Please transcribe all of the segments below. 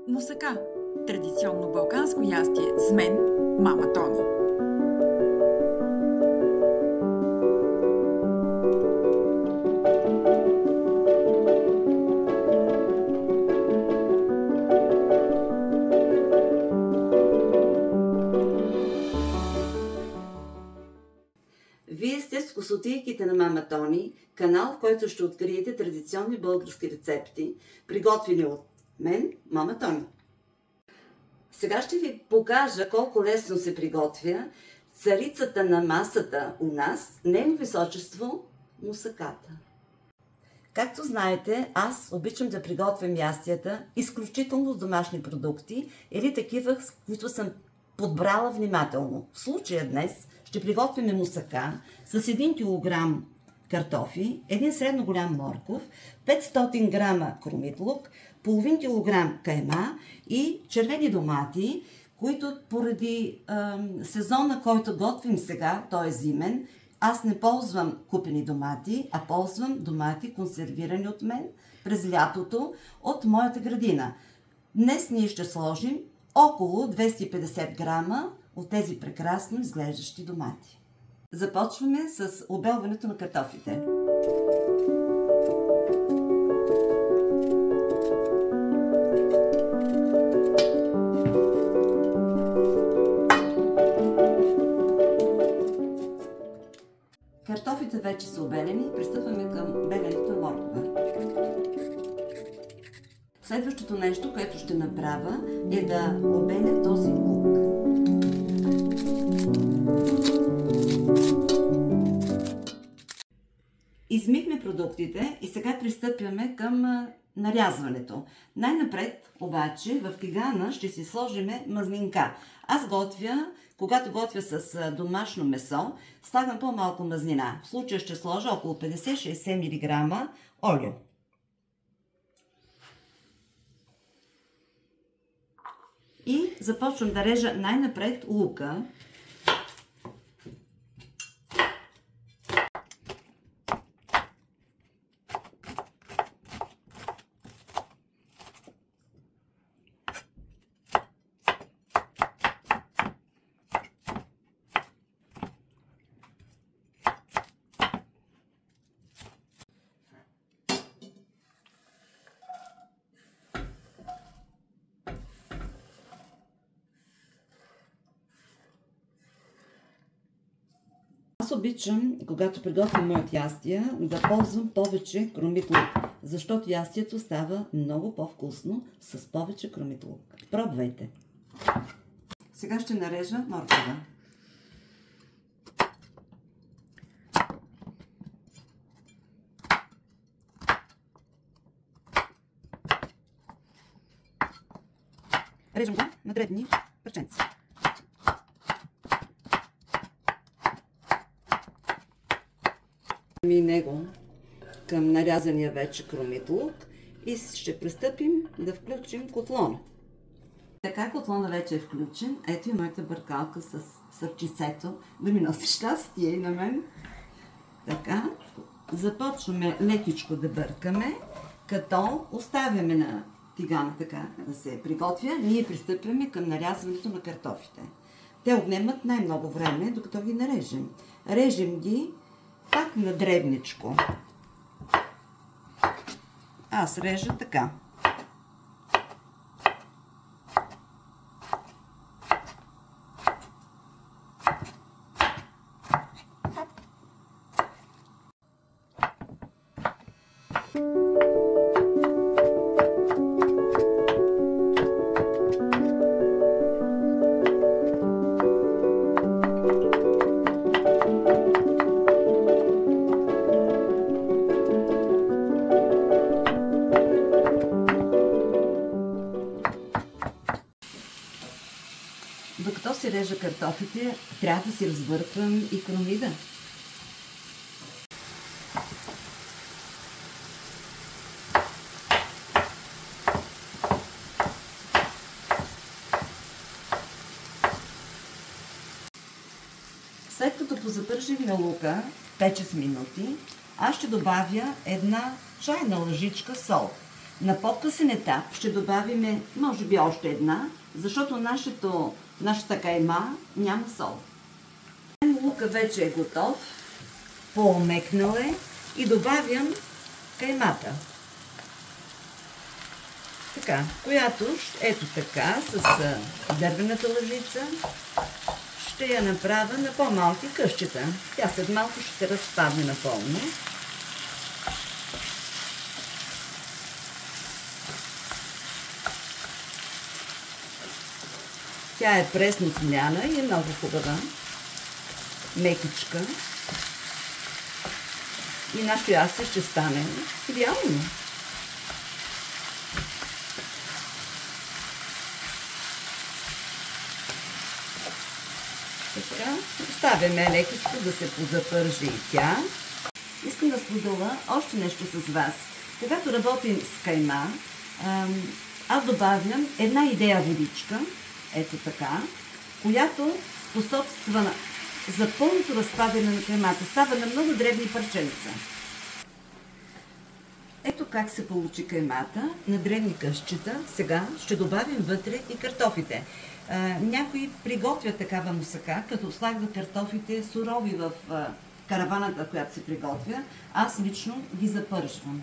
Мусака – традиционно балканско ястие с мен, мама Тони. Вие сте с вкусотийките на мама Тони, канал, в който ще откриете традиционни български рецепти, приготвени от мен, мама Тони. Сега ще ви покажа колко лесно се приготвя царицата на масата у нас, нейно височество мусаката. Както знаете, аз обичам да приготвям ястията изключително с домашни продукти или такива, с които съм подбрала внимателно. В случая днес ще приготвим мусака с 1 кг картофи, 1 средно голям морков, 500 г кромит-лук, половин килограм кайма и червени домати, които поради сезона, който готвим сега, той е зимен, аз не ползвам купени домати, а ползвам домати консервирани от мен през лятото от моята градина. Днес ние ще сложим около 250 грама от тези прекрасно изглеждащи домати. Започваме с обелването на картофите. Картофите вече са обелени, пристъпваме към беленето на моркова. Следващото нещо, което ще направя, е да обеля този лук. Измихме продуктите и сега пристъпяме към нарязването. Най-напред обаче в кигана ще си сложим мазнинка. Аз готвя, когато готвя с домашно месо, слагам по-малко мазнина. В случая ще сложа около 50-60 мг олио. И започвам да режа най-напред лука. Аз обичам, когато приготвям моят ястия, да ползвам повече кромит-лук, защото ястието става много по-вкусно с повече кромит-лук. Пробвайте! Сега ще нарежа моркова. Режем го на дребни парченци. Него към нарязания вече кромит-лук и ще пристъпим да включим котлона. Така котлона вече е включен. Ето и моята бъркалка с сърчицето да ми носи щастие и на мен. Така, започваме лекичко да бъркаме, като оставяме на тигана така да се приготвя. Ние пристъпваме към нарязването на картофите. Те отнемат най-много време, докато ги нарежем. Режем ги пак на дребничко. Аз режа така. Докато се режа картофите, трябва да си разбърквам и кромида. След като позапържим на лука 5-6 минути, аз ще добавя една чайна лъжичка сол. На по-късен етап ще добавим, може би, още една, защото нашата кайма няма сол. Лука вече е готов, по-омекнал е и добавям каймата. Така, която, ето така, с дървената лъжица, ще я направя на по-малки къщета. Тя след малко ще се разпадне напълно. Тя е пресно смляна и е много хубава, мекичка. И нашето ястие ще стане идеално. Така, оставяме лекичко да се позапържи и тя. Искам да споделя още нещо с вас. Когато работим с кайма, аз добавям една идея водичка, ето така, която способства за пълното разпадане на каймата. Става на много дребни парченца. Ето как се получи каймата на дребни късчета. Сега ще добавим вътре и картофите. Някои приготвят такава мусака, като слагат картофите сурови в караваната, която се приготвя. Аз лично ги запържвам.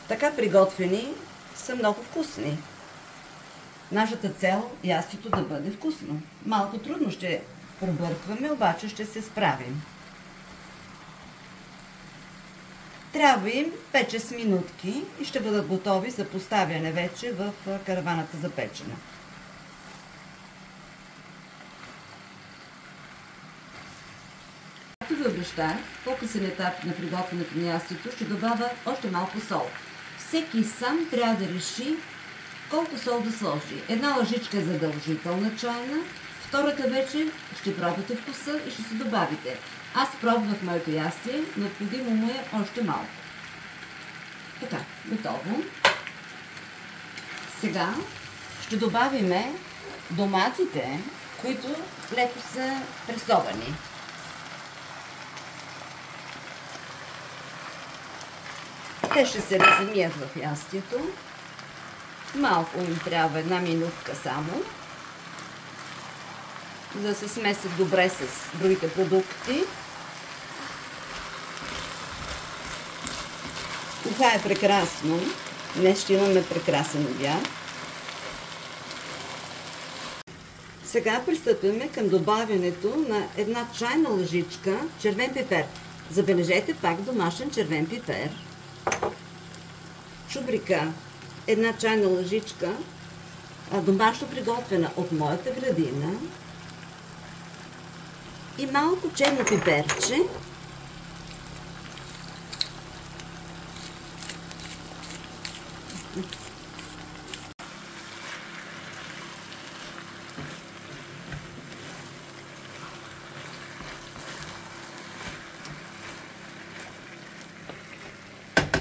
Така приготвени са много вкусни. Нашата цел е ястието да бъде вкусно. Малко трудно ще пробъркваме, обаче ще се справим. Трябва им 5-6 минутки и ще бъдат готови за поставяне вече в караваната за печене. Както ви обещах, по-късен етап на приготвянето на ястието ще добавя още малко сол. Всеки сам трябва да реши колко сол да сложи. Една лъжичка е задължителна чайна, втората вече ще пробвате вкуса и ще се добавите. Аз пробвах моето ястие, необходимо му е още малко. Така, готово. Сега ще добавиме доматите, които леко са пресовани. Те ще се размият в ястието. Малко им трябва, една минутка само, за да се смесят добре с другите продукти. Това е прекрасно. Днес ще имаме прекрасен обяд. Сега пристъпваме към добавянето на една чайна лъжичка червен пипер. Забележете, пак домашен червен пипер. Чубрика, една чайна лъжичка, домашно приготвена от моята градина, и малко черно пиперче.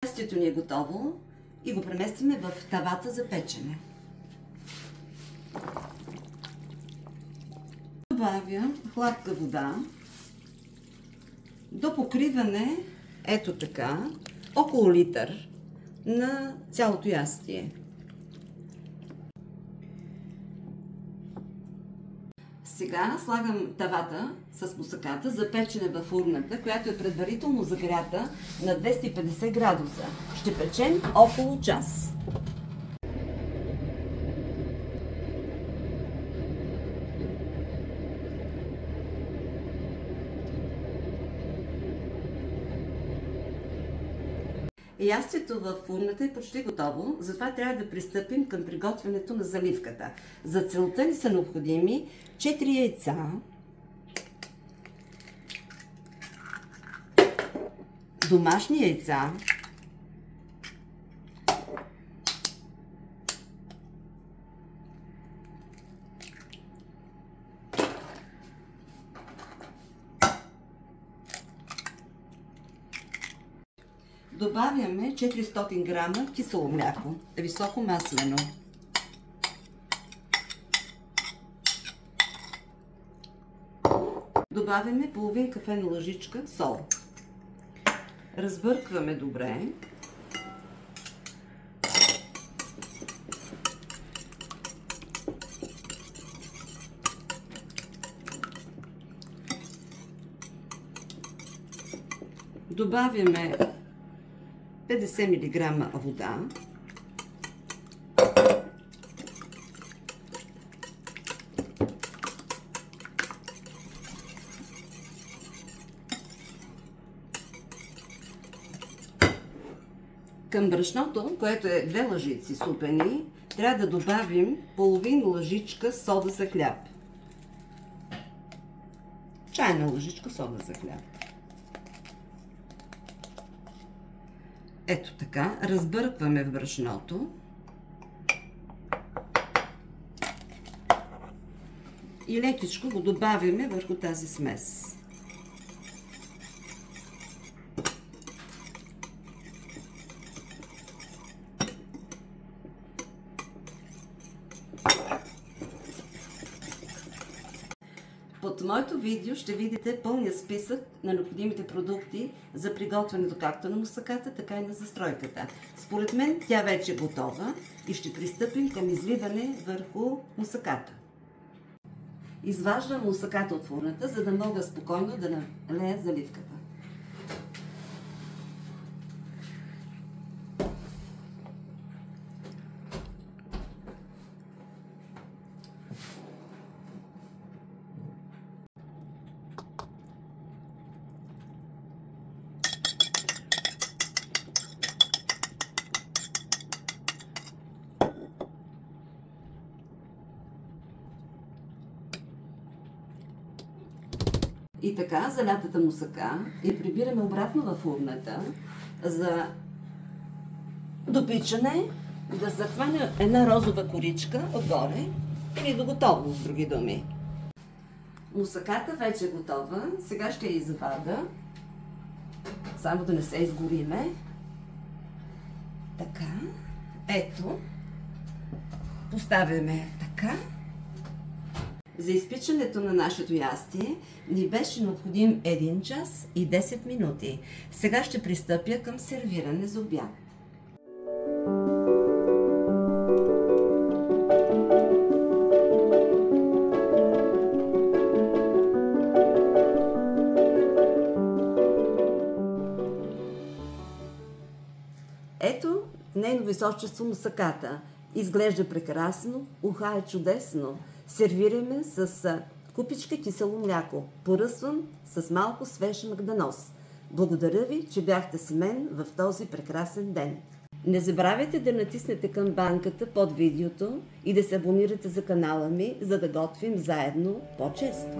Ястието ни е готово и го преместиме в тавата за печене. Добавям хладка вода до покриване, ето така, около литър на цялото ястие. Сега слагам тавата с мусаката за печене в урната, която е предварително загрята на 250 градуса. Ще печем около час. Ястието в урната е почти готово, затова трябва да пристъпим към приготвянето на заливката. За целта ни са необходими 4 яйца, домашни яйца, Добавяме 400 грама кисело мляко, високо маслено. Добавяме половин кафена лъжичка сол. Разбъркваме добре. Добавяме 50 мг вода. Към брашното, което е 2 лъжици супени, трябва да добавим половин лъжичка сода за хляб. Чайна лъжичка сода за хляб. Ето така, разбъркваме в брашното. И лекичко го добавяме върху тази смес. Под моето видео ще видите пълния списък на необходимите продукти за приготвянето както на мусаката, така и на застройката. Според мен тя вече е готова и ще пристъпим към изливане върху мусаката. Изваждам мусаката от фурната, за да мога спокойно да налея заливката. И така, залятата мусака я прибираме обратно във фурната за допичане, да захване една розова коричка отгоре или до готово, с други думи. Мусаката вече е готова. Сега ще я извада, само да не се изгориме. Така, ето, поставяме така. За изпичането на нашето ястие ни беше необходим 1 час и 10 минути. Сега ще пристъпя към сервиране за обяд. Ето нейно височество мусаката. Изглежда прекрасно, уха е чудесно. Сервираме с купичка кисело мляко, поръсван с малко свеж магданоз. Благодаря ви, че бяхте с мен в този прекрасен ден. Не забравяйте да натиснете камбанката под видеото и да се абонирате за канала ми, за да готвим заедно по-често.